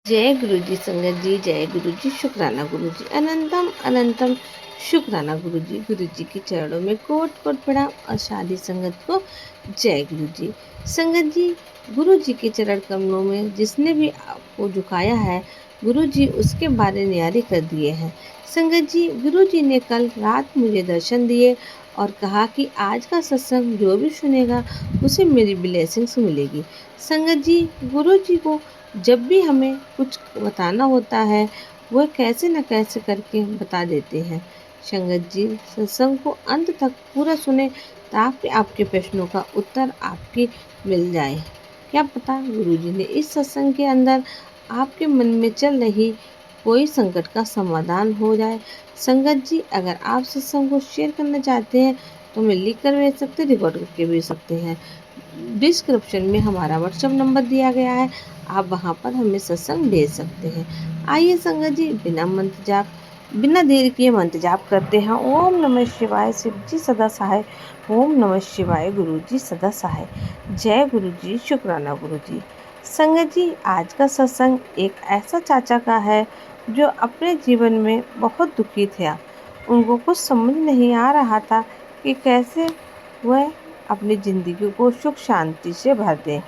जय गुरु जी संगत जी, जय गुरु जी, शुक्राना गुरु जी, अनंतम अनंतम शुक्राना गुरु जी के चरणों में कोट कोट प्रणाम और शादी संगत को जय गुरु जी। संगत जी, गुरु जी के चरण कमलों में जिसने भी आपको झुकाया है, गुरु जी उसके बारे न्यारे कर दिए हैं। संगत जी, गुरु जी ने कल रात मुझे दर्शन दिए और कहा कि आज का सत्संग जो भी सुनेगा उसे मेरी ब्लेसिंग्स मिलेगी। संगत जी, गुरु जी को जब भी हमें कुछ बताना होता है, वह कैसे न कैसे करके बता देते हैं। संगत जी, सत्संग को अंत तक पूरा सुने ताकि आपके प्रश्नों का उत्तर आपके मिल जाए। क्या पता गुरुजी ने इस सत्संग के अंदर आपके मन में चल रही कोई संकट का समाधान हो जाए। संगत जी, अगर आप सत्संग को शेयर करना चाहते हैं तो हमें लिख कर भेज सकते, रिकॉर्ड करके भेज सकते हैं। डिस्क्रिप्शन में हमारा व्हाट्सएप नंबर दिया गया है, आप वहां पर हमें सत्संग भेज सकते हैं। आइए संगत जी, बिना देर किए मंत्र जाप करते हैं। ओम नमः शिवाय, शिव जी सदा सहाय। ओम नमः शिवाय, गुरु जी सदा सहाय। जय गुरु जी, शुक्राना गुरु जी। संगत जी, आज का सत्संग एक ऐसा चाचा का है जो अपने जीवन में बहुत दुखी थे। उनको कुछ समझ नहीं आ रहा था कि कैसे वह अपनी ज़िंदगी को सुख शांति से भर दें।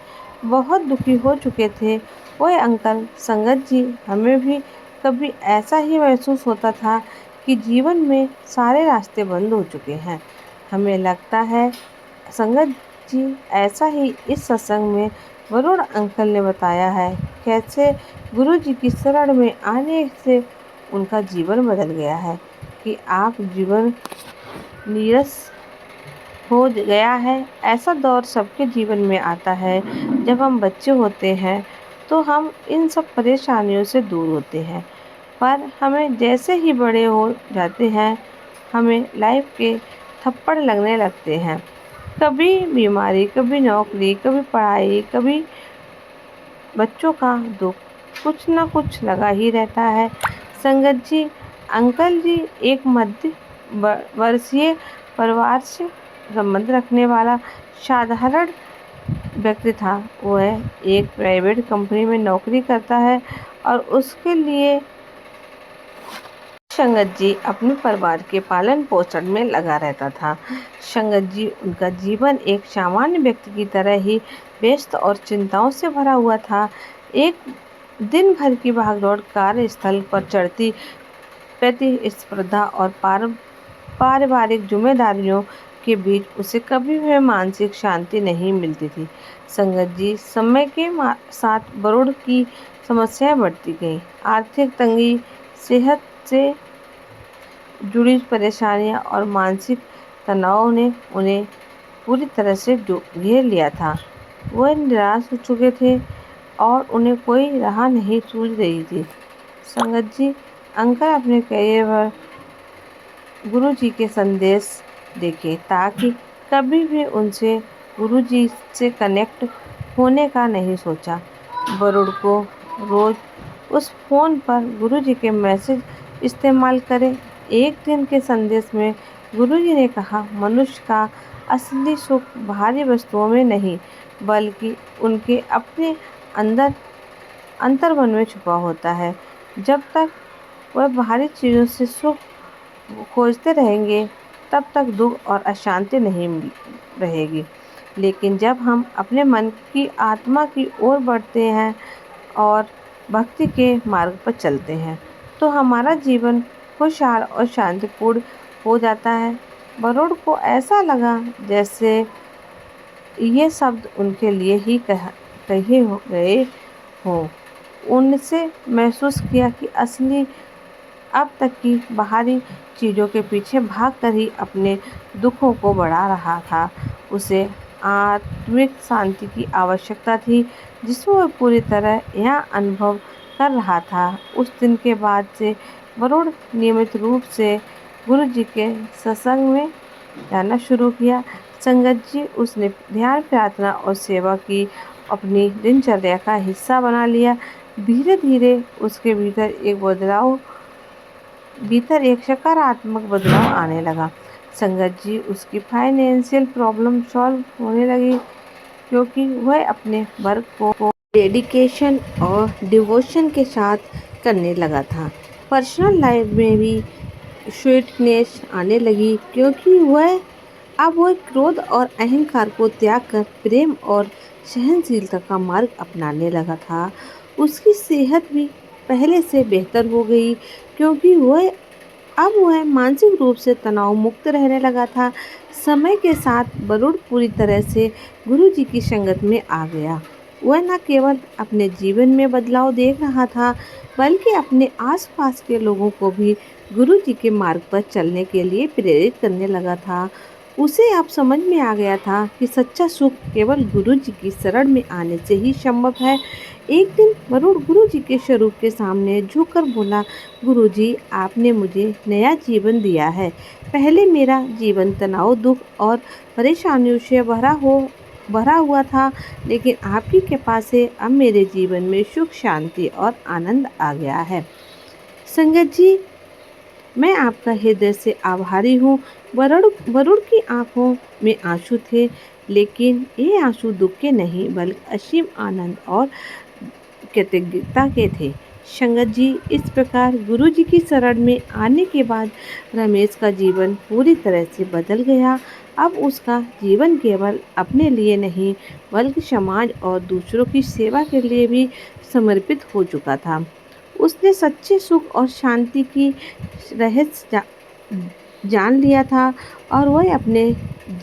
बहुत दुखी हो चुके थे वह अंकल। संगत जी, हमें भी कभी ऐसा ही महसूस होता था कि जीवन में सारे रास्ते बंद हो चुके हैं। हमें लगता है संगत जी, ऐसा ही इस सत्संग में वरुण अंकल ने बताया है कैसे गुरु जी की शरण में आने से उनका जीवन बदल गया है कि आप जीवन नीरस हो गया है। ऐसा दौर सबके जीवन में आता है। जब हम बच्चे होते हैं तो हम इन सब परेशानियों से दूर होते हैं, पर हमें जैसे ही बड़े हो जाते हैं हमें लाइफ के थप्पड़ लगने लगते हैं। कभी बीमारी, कभी नौकरी, कभी पढ़ाई, कभी बच्चों का दुख, कुछ ना कुछ लगा ही रहता है। संगत जी, अंकल जी एक मध्य वर्षीय परिवार से संबंध रखने वाला साधारण व्यक्ति था। वह एक प्राइवेट कंपनी में नौकरी करता है और उसके लिए संगत जी अपने परिवार के पालन पोषण में लगा रहता था। संगत जी, उनका जीवन एक सामान्य व्यक्ति की तरह ही व्यस्त और चिंताओं से भरा हुआ था। एक दिन भर की भागदौड़, कार्यस्थल पर चढ़ती प्रतिस्पर्धा और पारिवारिक जिम्मेदारियों के बीच उसे कभी भी मानसिक शांति नहीं मिलती थी। संगत जी, समय के साथ वरुण की समस्याएं बढ़ती गईं। आर्थिक तंगी, सेहत से जुड़ी परेशानियां और मानसिक तनाव ने उन्हें पूरी तरह से घेर लिया था। वह निराश हो चुके थे और उन्हें कोई राह नहीं सूझ रही थी। संगत जी, अंकल अपने करियर पर गुरु जी के संदेश देखे ताकि कभी भी उनसे गुरु जी से कनेक्ट होने का नहीं सोचा। वरुण को रोज उस फ़ोन पर गुरु जी के मैसेज इस्तेमाल करें। एक दिन के संदेश में गुरु जी ने कहा, मनुष्य का असली सुख बाहरी वस्तुओं में नहीं बल्कि उनके अपने अंतर्मन में छुपा होता है। जब तक वह बाहरी चीज़ों से सुख खोजते रहेंगे तब तक दुख और अशांति नहीं रहेगी। लेकिन जब हम अपने मन की आत्मा की ओर बढ़ते हैं और भक्ति के मार्ग पर चलते हैं तो हमारा जीवन खुशहाल और शांतिपूर्ण हो जाता है। वरुण को ऐसा लगा जैसे ये शब्द उनके लिए ही कहे गए हों। उनसे महसूस किया कि असली अब तक की बाहरी चीज़ों के पीछे भागकर ही अपने दुखों को बढ़ा रहा था। उसे आत्मिक शांति की आवश्यकता थी जिसको वह पूरी तरह यह अनुभव कर रहा था। उस दिन के बाद से वरुण नियमित रूप से गुरु जी के सत्संग में जाना शुरू किया। संगत जी, उसने ध्यान, प्रार्थना और सेवा की अपनी दिनचर्या का हिस्सा बना लिया। धीरे धीरे उसके भीतर एक सकारात्मक बदलाव आने लगा। संगत जी, उसकी फाइनेंशियल प्रॉब्लम सॉल्व होने लगी क्योंकि वह अपने वर्क को डेडिकेशन और डिवोशन के साथ करने लगा था। पर्सनल लाइफ में भी स्वीटनेस आने लगी, क्योंकि वह क्रोध और अहंकार को त्याग कर प्रेम और सहनशीलता का मार्ग अपनाने लगा था। उसकी सेहत भी पहले से बेहतर हो गई, क्योंकि वह मानसिक रूप से तनाव मुक्त रहने लगा था। समय के साथ वरुण पूरी तरह से गुरु जी की संगत में आ गया। वह न केवल अपने जीवन में बदलाव देख रहा था, बल्कि अपने आसपास के लोगों को भी गुरु जी के मार्ग पर चलने के लिए प्रेरित करने लगा था। उसे अब समझ में आ गया था कि सच्चा सुख केवल गुरु जी की शरण में आने से ही संभव है। एक दिन वरुण गुरु जी के स्वरूप के सामने झुककर बोला, गुरु जी, आपने मुझे नया जीवन दिया है। पहले मेरा जीवन तनाव, दुख और परेशानियों से भरा हुआ था, लेकिन आपकी कृपा से अब मेरे जीवन में सुख, शांति और आनंद आ गया है। संगत जी, मैं आपका हृदय से आभारी हूँ। वरुण वरुण की आंखों में आंसू थे, लेकिन ये आंसू दुख के नहीं, बल्कि असीम आनंद और कृतज्ञता के थे। संगत जी, इस प्रकार गुरु जी की शरण में आने के बाद रमेश का जीवन पूरी तरह से बदल गया। अब उसका जीवन केवल अपने लिए नहीं, बल्कि समाज और दूसरों की सेवा के लिए भी समर्पित हो चुका था। उसने सच्चे सुख और शांति की जान लिया था, और वह अपने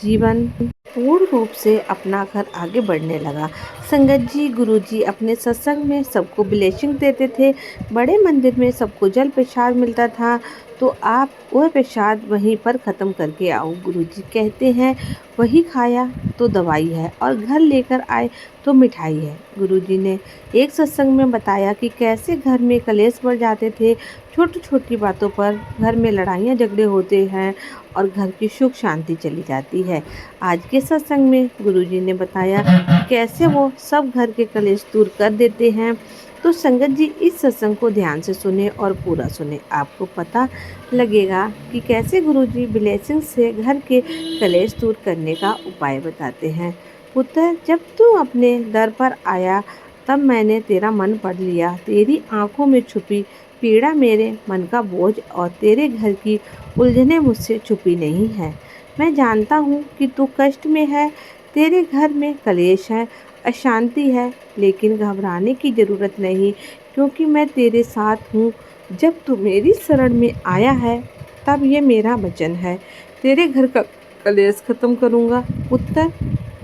जीवन पूर्ण रूप से अपना कर आगे बढ़ने लगा। संगत जी, गुरुजी अपने सत्संग में सबको ब्लेसिंग देते थे। बड़े मंदिर में सबको जल प्रसाद मिलता था, तो आप वह प्रसाद वहीं पर ख़त्म करके आओ। गुरुजी कहते हैं, वही खाया तो दवाई है, और घर लेकर आए तो मिठाई है। गुरुजी ने एक सत्संग में बताया कि कैसे घर में कलेश बढ़ जाते थे। छोटी छोटी बातों पर घर में लड़ाइयाँ झगड़े होते हैं और घर की सुख शांति चली जाती है। आज के सत्संग में गुरुजी ने बताया कि कैसे वो सब घर के कलेश दूर कर देते हैं। तो संगत जी, इस सत्संग को ध्यान से सुने और पूरा सुने। आपको पता लगेगा कि कैसे गुरुजी ब्लेसिंग से घर के कलेश दूर करने का उपाय बताते हैं। पुत्र, जब तू अपने दर पर आया, तब मैंने तेरा मन पढ़ लिया। तेरी आंखों में छुपी पीड़ा मेरे मन का बोझ, और तेरे घर की उलझनें मुझसे छुपी नहीं है। मैं जानता हूँ कि तू कष्ट में है, तेरे घर में कलेश है, अशांति है, लेकिन घबराने की ज़रूरत नहीं, क्योंकि मैं तेरे साथ हूँ। जब तू मेरी शरण में आया है, तब ये मेरा वचन है, तेरे घर का कलेश खत्म करूँगा। पुत्र,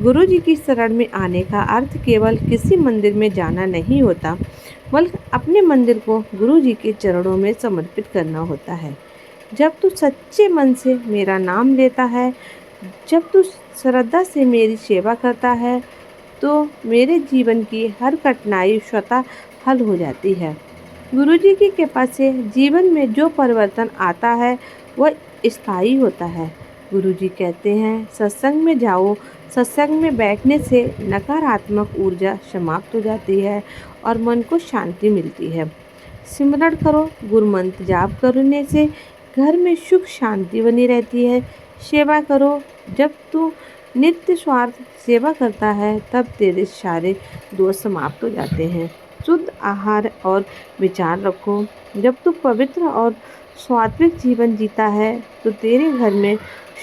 गुरु जी की शरण में आने का अर्थ केवल किसी मंदिर में जाना नहीं होता, बल्कि अपने मंदिर को गुरु जी के चरणों में समर्पित करना होता है। जब तू सच्चे मन से मेरा नाम लेता है, जब तू श्रद्धा से मेरी सेवा करता है, तो मेरे जीवन की हर कठिनाई स्वतः हल हो जाती है। गुरु जी की कृपा से जीवन में जो परिवर्तन आता है, वह स्थायी होता है। गुरु जी कहते हैं, सत्संग में जाओ। सत्संग में बैठने से नकारात्मक ऊर्जा समाप्त हो जाती है और मन को शांति मिलती है। सिमरण करो, गुरु मंत्र जाप करने से घर में सुख शांति बनी रहती है। सेवा करो, जब तू नित्य स्वार्थ सेवा करता है, तब तेरे सारे दोष समाप्त हो जाते हैं। शुद्ध आहार और विचार रखो, जब तू पवित्र और सात्विक जीवन जीता है, तो तेरे घर में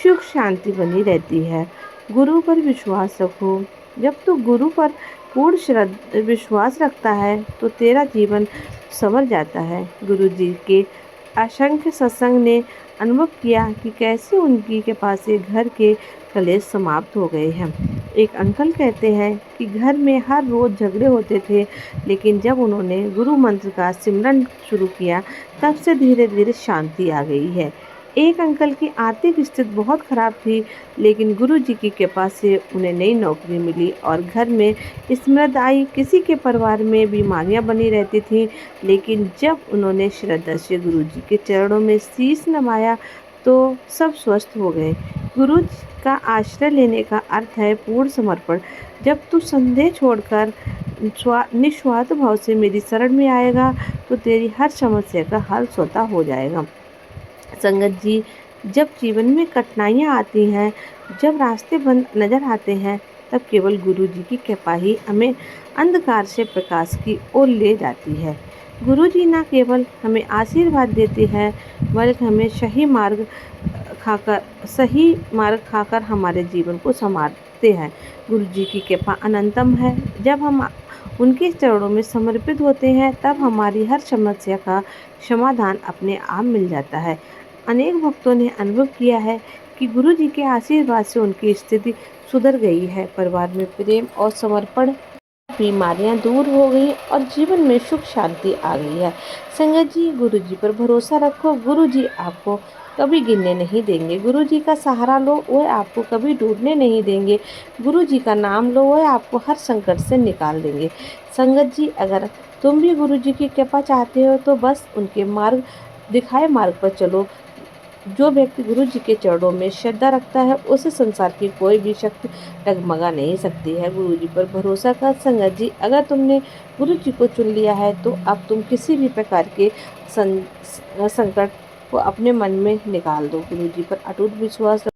सुख शांति बनी रहती है। गुरु पर विश्वास रखो, जब तू गुरु पर पूर्ण विश्वास रखता है, तो तेरा जीवन संवर जाता है। गुरु जी के असंख्य सत्संग ने अनुभव किया कि कैसे उनकी कृपा से घर के कलेश समाप्त हो गए हैं। एक अंकल कहते हैं कि घर में हर रोज़ झगड़े होते थे, लेकिन जब उन्होंने गुरु मंत्र का सिमरन शुरू किया, तब से धीरे धीरे शांति आ गई है। एक अंकल की आर्थिक स्थिति बहुत खराब थी, लेकिन गुरु जी की कृपा से उन्हें नई नौकरी मिली और घर में समृद्धि आई। किसी के परिवार में बीमारियां बनी रहती थीं, लेकिन जब उन्होंने श्रद्धा से गुरु जी के चरणों में शीश नवाया, तो सब स्वस्थ हो गए। गुरु का आश्रय लेने का अर्थ है पूर्ण समर्पण। जब तू संदेह छोड़कर निस्वार्थ भाव से मेरी शरण में आएगा, तो तेरी हर समस्या का हल स्वतः हो जाएगा। संगत जी, जब जीवन में कठिनाइयाँ आती हैं, जब रास्ते बंद नज़र आते हैं, तब केवल गुरु जी की कृपा ही हमें अंधकार से प्रकाश की ओर ले जाती है। गुरु जी न केवल हमें आशीर्वाद देते हैं बल्कि हमें सही मार्ग खाकर हमारे जीवन को संवारते हैं। गुरु जी की कृपा अनंतम है। जब हम उनके चरणों में समर्पित होते हैं तब हमारी हर समस्या का समाधान अपने आप मिल जाता है। अनेक भक्तों ने अनुभव किया है कि गुरु जी के आशीर्वाद से उनकी स्थिति सुधर गई है, परिवार में प्रेम और समर्पण, बीमारियां दूर हो गई और जीवन में सुख शांति आ गई है। संगत जी, गुरु जी पर भरोसा रखो। गुरु जी आपको कभी गिरने नहीं देंगे। गुरु जी का सहारा लो, वह आपको कभी डूबने नहीं देंगे। गुरु जी का नाम लो, वह आपको हर संकट से निकाल देंगे। संगत जी, अगर तुम भी गुरु जी की कृपा चाहते हो तो बस उनके दिखाए मार्ग पर चलो। जो व्यक्ति गुरु जी के चरणों में श्रद्धा रखता है उसे संसार की कोई भी शक्ति डगमगा नहीं सकती है। गुरु जी पर भरोसा कर। संगत जी, अगर तुमने गुरु जी को चुन लिया है तो अब तुम किसी भी प्रकार के संकट को अपने मन में निकाल दो। गुरु जी पर अटूट विश्वास